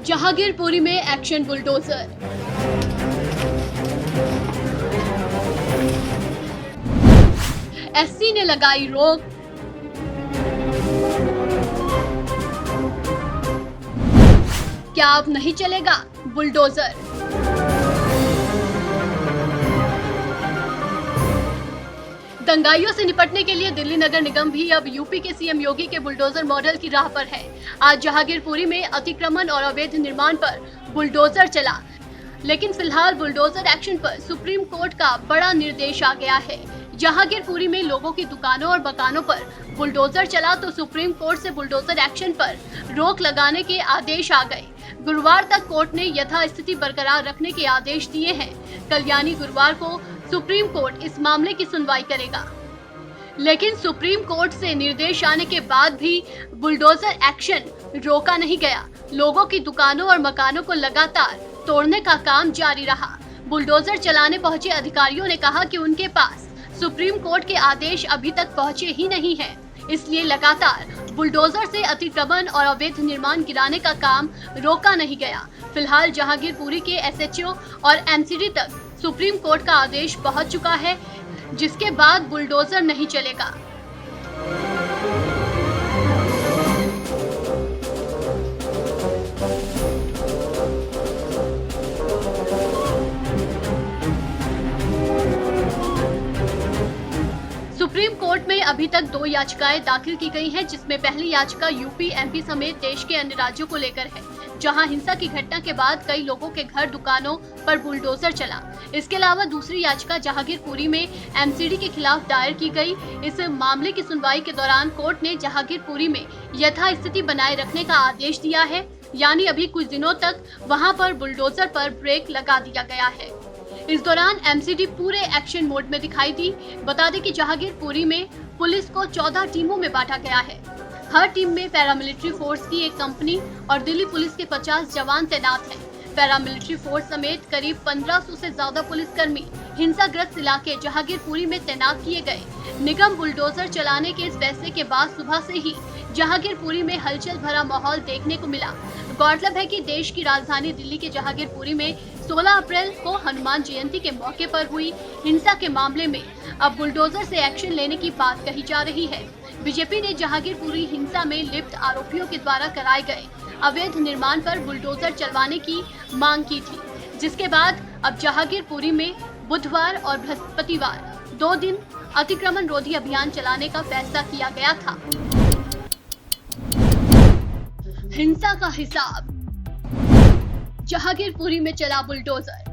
जहांगीरपुरी में action bulldozer. SC ने लगाई रोक। क्या अब नहीं चलेगा बुलडोजर? दंगाइयों से निपटने के लिए दिल्ली नगर निगम भी अब यूपी के सीएम योगी के बुलडोजर मॉडल की राह पर है। आज जहांगीरपुरी में अतिक्रमण और अवैध निर्माण पर बुलडोजर चला, लेकिन फिलहाल बुलडोजर एक्शन पर सुप्रीम कोर्ट का बड़ा निर्देश आ गया है। जहांगीरपुरी में लोगों की दुकानों और मकानों पर बुलडोजर चला तो सुप्रीम कोर्ट से बुलडोजर एक्शन पर रोक लगाने के आदेश आ गए। गुरुवार तक कोर्ट ने यथास्थिति बरकरार रखने के आदेश दिए हैं। कल यानी गुरुवार को सुप्रीम कोर्ट इस मामले की सुनवाई करेगा, लेकिन सुप्रीम कोर्ट से निर्देश आने के बाद भी बुलडोजर एक्शन रोका नहीं गया। लोगों की दुकानों और मकानों को लगातार तोड़ने का काम जारी रहा। बुलडोजर चलाने पहुंचे अधिकारियों ने कहा कि उनके पास सुप्रीम कोर्ट के आदेश अभी तक पहुंचे ही नहीं हैं, इसलिए लगातार बुलडोजर से अतिक्रमण और अवैध निर्माण गिराने का काम रोका नहीं गया। फिलहाल जहांगीरपुरी के एसएचओ और एमसीडी तक सुप्रीम कोर्ट का आदेश पहुंच चुका है, जिसके बाद बुलडोजर नहीं चलेगा। सुप्रीम कोर्ट में अभी तक 2 याचिकाएं दाखिल की गई हैं, जिसमें पहली याचिका यूपी, एमपी समेत देश के अन्य राज्यों को लेकर है, जहां हिंसा की घटना के बाद कई लोगों के घर दुकानों पर बुलडोजर चला। इसके अलावा दूसरी याचिका जहांगीरपुरी में एमसीडी के खिलाफ दायर की गई। इस मामले की सुनवाई के दौरान कोर्ट ने जहांगीरपुरी में यथास्थिति बनाए रखने का आदेश दिया है, यानी अभी कुछ दिनों तक वहां पर बुलडोजर पर ब्रेक लगा दिया गया है। इस दौरान एमसीडी पूरे एक्शन मोड में दिखाई दी। बता दें कि जहांगीरपुरी में पुलिस को 14 टीमों में बांटा गया है। हर टीम में पैरामिलिट्री फोर्स की एक कंपनी और दिल्ली पुलिस के 50 जवान तैनात हैं। पैरामिलिट्री फोर्स समेत करीब 1500 से ज्यादा पुलिसकर्मी हिंसाग्रस्त इलाके जहांगीरपुरी में तैनात किए गए। निगम बुलडोजर चलाने के इस फैसले के बाद सुबह से ही जहांगीरपुरी में हलचल भरा माहौल देखने को मिला। गौरतलब है कि देश की राजधानी दिल्ली के जहांगीरपुरी में 16 अप्रैल को हनुमान जयंती के मौके पर हुई हिंसा के मामले में अब बुलडोजर से एक्शन लेने की बात कही जा रही है। बीजेपी ने जहांगीरपुरी हिंसा में लिप्त आरोपियों के द्वारा कराए गए अवैध निर्माण पर बुलडोजर चलवाने की मांग की थी, जिसके बाद अब जहांगीरपुरी में बुधवार और बृहस्पतिवार 2 दिन अतिक्रमण रोधी अभियान चलाने का फैसला किया गया था। हिंसा का हिसाब, जहांगीरपुरी में चला बुलडोजर।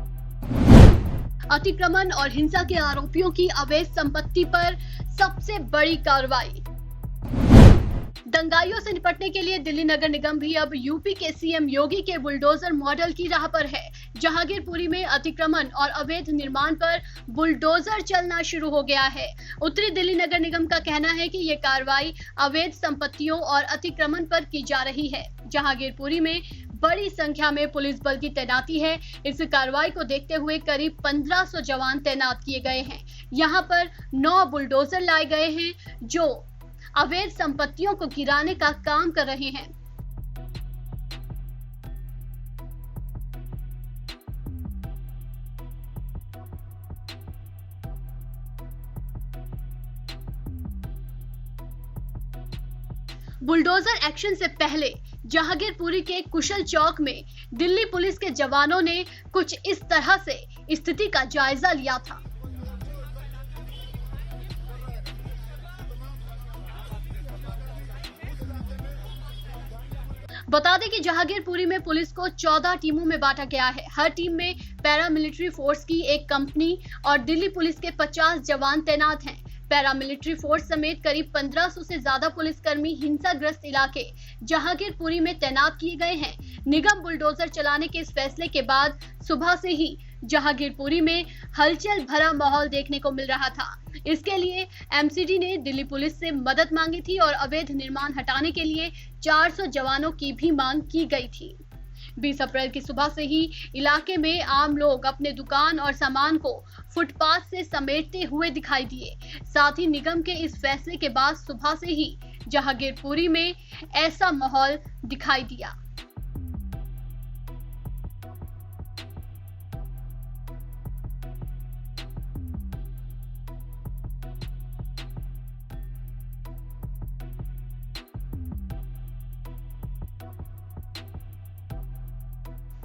अतिक्रमण और हिंसा के आरोपियों की अवैध संपत्ति पर सबसे बड़ी कार्रवाई। दंगाइयों से निपटने के लिए दिल्ली नगर निगम भी अब यूपी के सीएम योगी के बुलडोजर मॉडल की राह पर है। जहांगीरपुरी में अतिक्रमण और अवैध निर्माण पर बुलडोजर चलना शुरू हो गया है। उत्तरी दिल्ली नगर निगम का कहना है कि ये कार्रवाई अवैध संपत्तियों और अतिक्रमण पर की जा रही है। जहांगीरपुरी में बड़ी संख्या में पुलिस बल की तैनाती है। इस कार्रवाई को देखते हुए करीब 1500 जवान तैनात किए गए हैं। यहाँ पर 9 बुलडोजर लाए गए हैं, जो अवैध संपत्तियों को गिराने का काम कर रहे हैं। बुलडोजर एक्शन से पहले जहांगीरपुरी के कुशल चौक में दिल्ली पुलिस के जवानों ने कुछ इस तरह से स्थिति का जायजा लिया था। बता दें कि जहांगीरपुरी में पुलिस को 14 टीमों में बांटा गया है। हर टीम में पैरामिलिट्री फोर्स की एक कंपनी और दिल्ली पुलिस के 50 जवान तैनात हैं। पैरामिलिट्री फोर्स समेत करीब 1500 से ज्यादा पुलिसकर्मी हिंसाग्रस्त इलाके जहांगीरपुरी में तैनात किए गए हैं। निगम बुलडोजर चलाने के इस फैसले के बाद सुबह से ही जहांगीरपुरी में हलचल भरा माहौल देखने को मिल रहा था। इसके लिए एमसीडी ने दिल्ली पुलिस से मदद मांगी थी और अवैध निर्माण हटाने के लिए 400 जवानों की भी मांग की गई थी। 20 अप्रैल की सुबह से ही इलाके में आम लोग अपने दुकान और सामान को फुटपाथ से समेटते हुए दिखाई दिए। साथ ही निगम के इस फैसले के बाद सुबह से ही जहांगीरपुरी में ऐसा माहौल दिखाई दिया।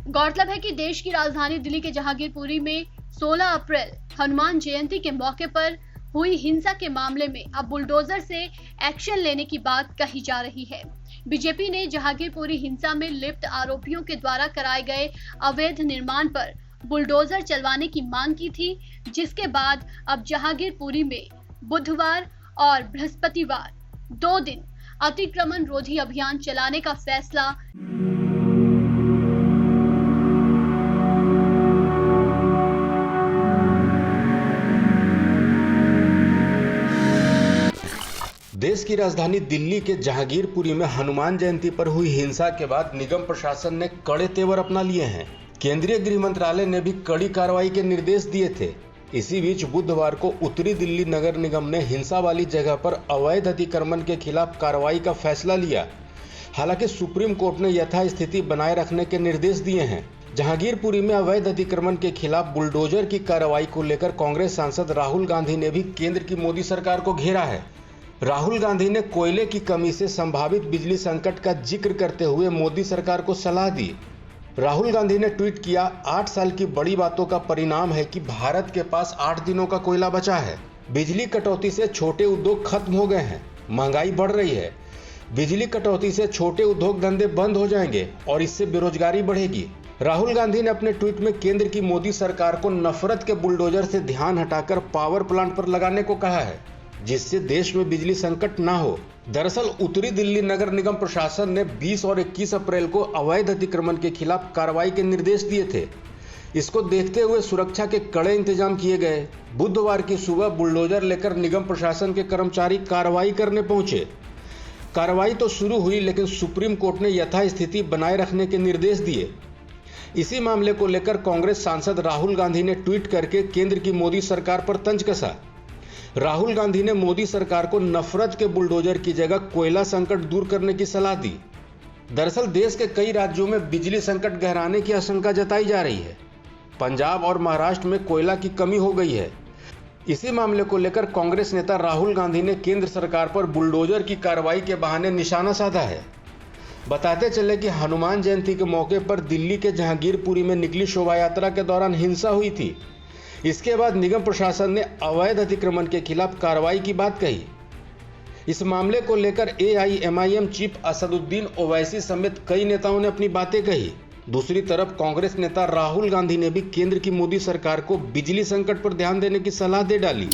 गौरतलब है कि देश की राजधानी दिल्ली के जहांगीरपुरी में 16 अप्रैल हनुमान जयंती के मौके पर हुई हिंसा के मामले में अब बुलडोजर से एक्शन लेने की बात कही जा रही है। बीजेपी ने जहांगीरपुरी हिंसा में लिप्त आरोपियों के द्वारा कराए गए अवैध निर्माण पर बुलडोजर चलवाने की मांग की थी, जिसके बाद अब जहांगीरपुरी में बुधवार और बृहस्पतिवार 2 दिन अतिक्रमण रोधी अभियान चलाने का फैसला देश की राजधानी दिल्ली के जहांगीरपुरी में हनुमान जयंती पर हुई हिंसा के बाद निगम प्रशासन ने कड़े तेवर अपना लिए हैं। केंद्रीय गृह मंत्रालय ने भी कड़ी कार्रवाई के निर्देश दिए थे। इसी बीच बुधवार को उत्तरी दिल्ली नगर निगम ने हिंसा वाली जगह पर अवैध अतिक्रमण के खिलाफ कार्रवाई का फैसला लिया। हालांकि सुप्रीम कोर्ट ने यथास्थिति बनाए रखने के निर्देश दिए हैं। जहांगीरपुरी में अवैध अतिक्रमण के खिलाफ बुलडोजर की कार्रवाई को लेकर कांग्रेस सांसद राहुल गांधी ने भी केंद्र की मोदी सरकार को घेरा है। राहुल गांधी ने कोयले की कमी से संभावित बिजली संकट का जिक्र करते हुए मोदी सरकार को सलाह दी। राहुल गांधी ने ट्वीट किया, 8 साल की बड़ी बातों का परिणाम है कि भारत के पास 8 दिनों का कोयला बचा है। बिजली कटौती से छोटे उद्योग खत्म हो गए हैं, महंगाई बढ़ रही है। बिजली कटौती से छोटे उद्योग धंधे बंद हो जाएंगे और इससे बेरोजगारी बढ़ेगी। राहुल गांधी ने अपने ट्वीट में केंद्र की मोदी सरकार को नफरत के बुलडोजर से ध्यान हटाकर पावर प्लांट पर लगाने को कहा है, जिससे देश में बिजली संकट ना हो। दरअसल उत्तरी दिल्ली नगर निगम प्रशासन ने 20 और 21 अप्रैल को अवैध अतिक्रमण के खिलाफ कार्रवाई के निर्देश दिए थे। इसको देखते हुए सुरक्षा के कड़े इंतजाम किए गए। बुधवार की सुबह बुलडोजर लेकर निगम प्रशासन के कर्मचारी कार्रवाई करने पहुंचे। कार्रवाई तो शुरू हुई, लेकिन सुप्रीम कोर्ट ने यथास्थिति बनाए रखने के निर्देश दिए। इसी मामले को लेकर कांग्रेस सांसद राहुल गांधी ने ट्वीट करके केंद्र की मोदी सरकार पर तंज कसा। राहुल गांधी ने मोदी सरकार को नफरत के बुलडोजर की जगह कोयला संकट दूर करने की सलाह दी। दरअसल देश के कई राज्यों में बिजली संकट गहराने की आशंका जताई जा रही है। पंजाब और महाराष्ट्र में कोयला की कमी हो गई है। इसी मामले को लेकर कांग्रेस नेता राहुल गांधी ने केंद्र सरकार पर बुलडोजर की कार्रवाई के बहाने निशाना साधा है। बताते चले कि हनुमान जयंती के मौके पर दिल्ली के जहांगीरपुरी में निकली शोभा यात्रा के दौरान हिंसा हुई थी। इसके बाद निगम प्रशासन ने अवैध अतिक्रमण के खिलाफ कार्रवाई की बात कही। इस मामले को लेकर AIMIM चीफ असदुद्दीन ओवैसी समेत कई नेताओं ने अपनी बातें कही। दूसरी तरफ कांग्रेस नेता राहुल गांधी ने भी केंद्र की मोदी सरकार को बिजली संकट पर ध्यान देने की सलाह दे डाली।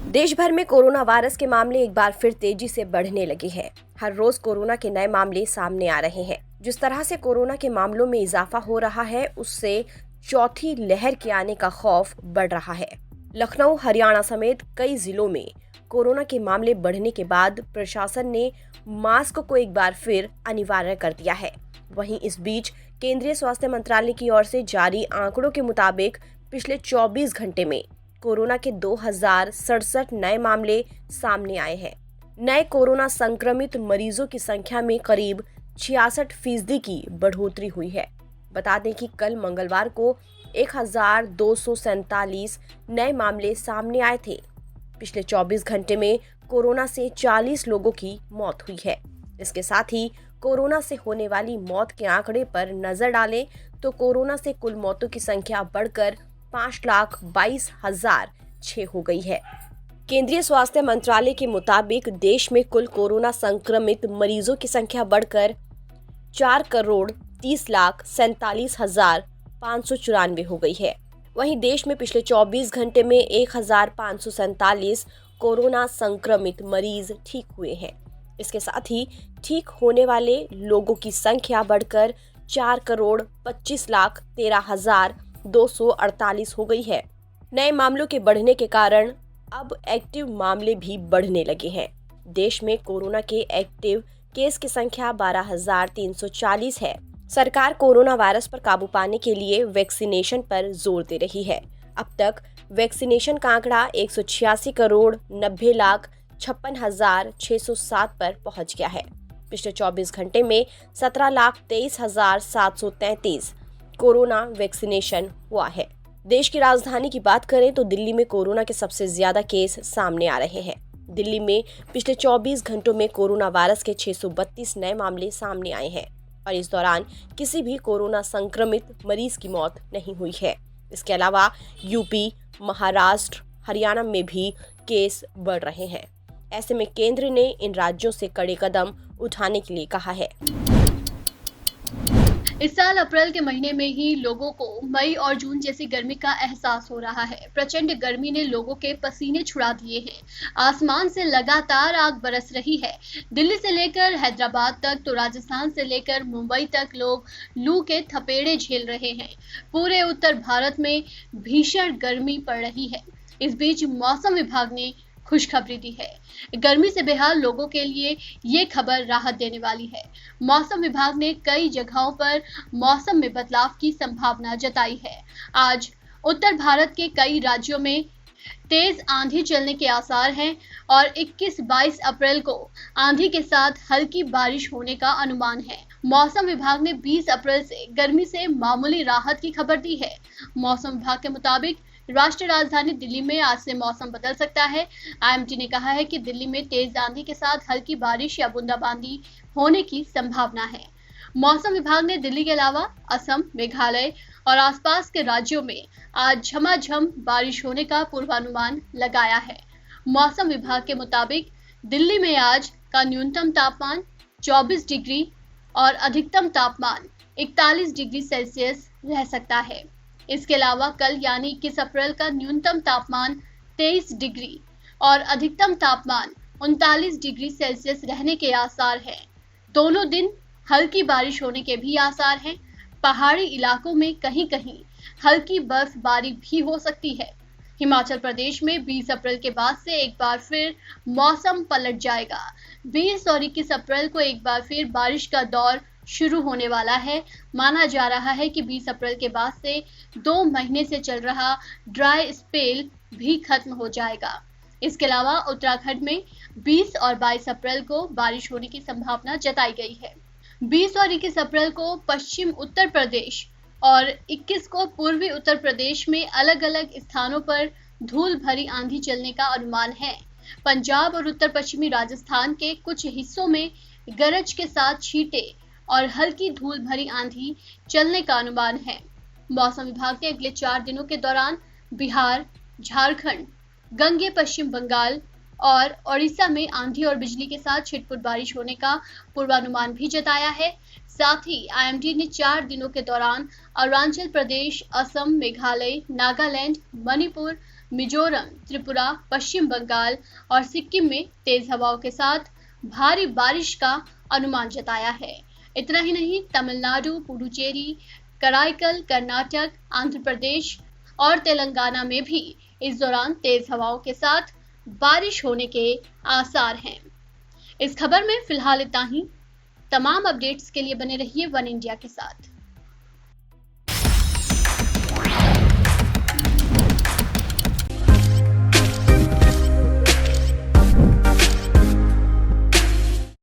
देश भर में कोरोना वायरस के मामले एक बार फिर तेजी से बढ़ने लगे हैं। हर रोज कोरोना के नए मामले सामने आ रहे हैं। जिस तरह से कोरोना के मामलों में इजाफा हो रहा है, उससे चौथी लहर के आने का खौफ बढ़ रहा है। लखनऊ, हरियाणा समेत कई जिलों में कोरोना के मामले बढ़ने के बाद प्रशासन ने मास्क को एक बार फिर अनिवार्य कर दिया है। वहीं इस बीच केंद्रीय स्वास्थ्य मंत्रालय की ओर से जारी आंकड़ों के मुताबिक पिछले 24 घंटे में कोरोना के 2067 नए मामले सामने आए हैं। नए कोरोना संक्रमित मरीजों की संख्या में करीब 66% की बढ़ोतरी हुई है। बता दें कि कल मंगलवार को 1247 नए मामले सामने आए थे। पिछले 24 घंटे में कोरोना से 40 लोगों की मौत हुई है। इसके साथ ही कोरोना से होने वाली मौत के आंकड़े पर नजर डालें तो कोरोना से कुल मौतों की संख्या बढ़कर 5,22,006 हो गई है। केंद्रीय स्वास्थ्य मंत्रालय के मुताबिक देश में कुल कोरोना संक्रमित मरीजों की संख्या बढ़कर 4,30,47,594 हो गई है। वहीं देश में पिछले 24 घंटे में 1,547 कोरोना संक्रमित मरीज ठीक हुए हैं। इसके साथ ही ठीक होने वाले लोगों की संख्या बढ़कर 4,25,13,248 हो गई है। नए मामलों के बढ़ने के कारण अब एक्टिव मामले भी बढ़ने लगे हैं। देश में कोरोना के एक्टिव केस की संख्या 12,340 है। सरकार कोरोना वायरस पर काबू पाने के लिए वैक्सीनेशन पर जोर दे रही है। अब तक वैक्सीनेशन का आंकड़ा 186,90,56,607 पर पहुंच गया है। पिछले 24 घंटे में 17,23,733 कोरोना वैक्सीनेशन हुआ है। देश की राजधानी की बात करें तो दिल्ली में कोरोना के सबसे ज्यादा केस सामने आ रहे हैं। दिल्ली में पिछले 24 घंटों में कोरोना वायरस के 632 नए मामले सामने आए हैं। और इस दौरान किसी भी कोरोना संक्रमित मरीज की मौत नहीं हुई है। इसके अलावा यूपी, महाराष्ट्र, हरियाणा में भी केस बढ़ रहे हैं। ऐसे में केंद्र ने इन राज्यों से कड़े कदम उठाने के लिए कहा है। इस साल अप्रैल के महीने में ही लोगों को मई और जून जैसी गर्मी का एहसास हो रहा है। प्रचंड गर्मी ने लोगों के पसीने छुड़ा दिए हैं। आसमान से लगातार आग बरस रही है। दिल्ली से लेकर हैदराबाद तक तो राजस्थान से लेकर मुंबई तक लोग लू के थपेड़े झेल रहे हैं। पूरे उत्तर भारत में भीषण गर्मी पड़ रही है। इस बीच मौसम विभाग ने खुशखबरी दी है। गर्मी से बेहाल लोगों के लिए ये खबर राहत देने वाली है। मौसम विभाग ने कई जगहों पर मौसम में बदलाव की संभावना जताई है। आज उत्तर भारत के कई राज्यों में तेज आंधी चलने के आसार हैं और 21-22 अप्रैल को आंधी के साथ हल्की बारिश होने का अनुमान है। मौसम विभाग ने 20 अप्रैल से गर्मी से मामूली राहत की खबर दी है। मौसम विभाग के मुताबिक राष्ट्रीय राजधानी दिल्ली में आज से मौसम बदल सकता है। आईएमडी ने कहा है कि दिल्ली में तेज आंधी के साथ हल्की बारिश या बूंदाबांदी होने की संभावना है। मौसम विभाग ने दिल्ली के अलावा असम, मेघालय और आसपास के राज्यों में आज झमाझम बारिश होने का पूर्वानुमान लगाया है। मौसम विभाग के मुताबिक दिल्ली में आज का न्यूनतम तापमान 24 डिग्री और अधिकतम तापमान 41 डिग्री सेल्सियस रह सकता है। इसके अलावा कल यानी 21 अप्रैल का न्यूनतम तापमान 23 डिग्री और अधिकतम तापमान 39 डिग्री सेल्सियस रहने के आसार हैं। दोनों दिन हल्की बारिश होने के भी आसार हैं। पहाड़ी इलाकों में कहीं-कहीं हल्की बर्फबारी भी हो सकती है। हिमाचल प्रदेश में 20 अप्रैल के बाद से एक बार फिर मौसम पलट जाएगा। 20 और 21 अप्रैल को एक बार फिर बारिश का दौर शुरू होने वाला है। माना जा रहा है कि 20 अप्रैल के बाद से 2 महीने से चल रहा ड्राई स्पेल भी खत्म हो जाएगा। इसके अलावा उत्तराखंड में 20 और 22 अप्रैल को बारिश होने की संभावना जताई गई है। 20 और 21 अप्रैल को पश्चिम उत्तर प्रदेश और 21 को पूर्वी उत्तर प्रदेश में अलग-अलग स्थानों पर धूल भरी आंधी चलने का अनुमान है। पंजाब और उत्तर पश्चिमी राजस्थान के कुछ हिस्सों में गरज के साथ छींटे और हल्की धूल भरी आंधी चलने का अनुमान है। मौसम विभाग ने अगले 4 दिनों के दौरान बिहार, झारखंड, गंगे पश्चिम बंगाल और ओडिशा में आंधी और बिजली के साथ छिटपुट बारिश होने का पूर्वानुमान भी जताया है। साथ ही आईएमडी ने 4 दिनों के दौरान अरुणाचल प्रदेश, असम, मेघालय, नागालैंड, मणिपुर, मिजोरम, त्रिपुरा, पश्चिम बंगाल और सिक्किम में तेज हवाओं के साथ भारी बारिश का अनुमान जताया है। इतना ही नहीं, तमिलनाडु, पुडुचेरी, कराईकल, कर्नाटक, आंध्र प्रदेश और तेलंगाना में भी इस दौरान तेज हवाओं के साथ बारिश होने के आसार हैं। इस खबर में फिलहाल इतना ही। तमाम अपडेट्स के लिए बने रहिए वन इंडिया के साथ।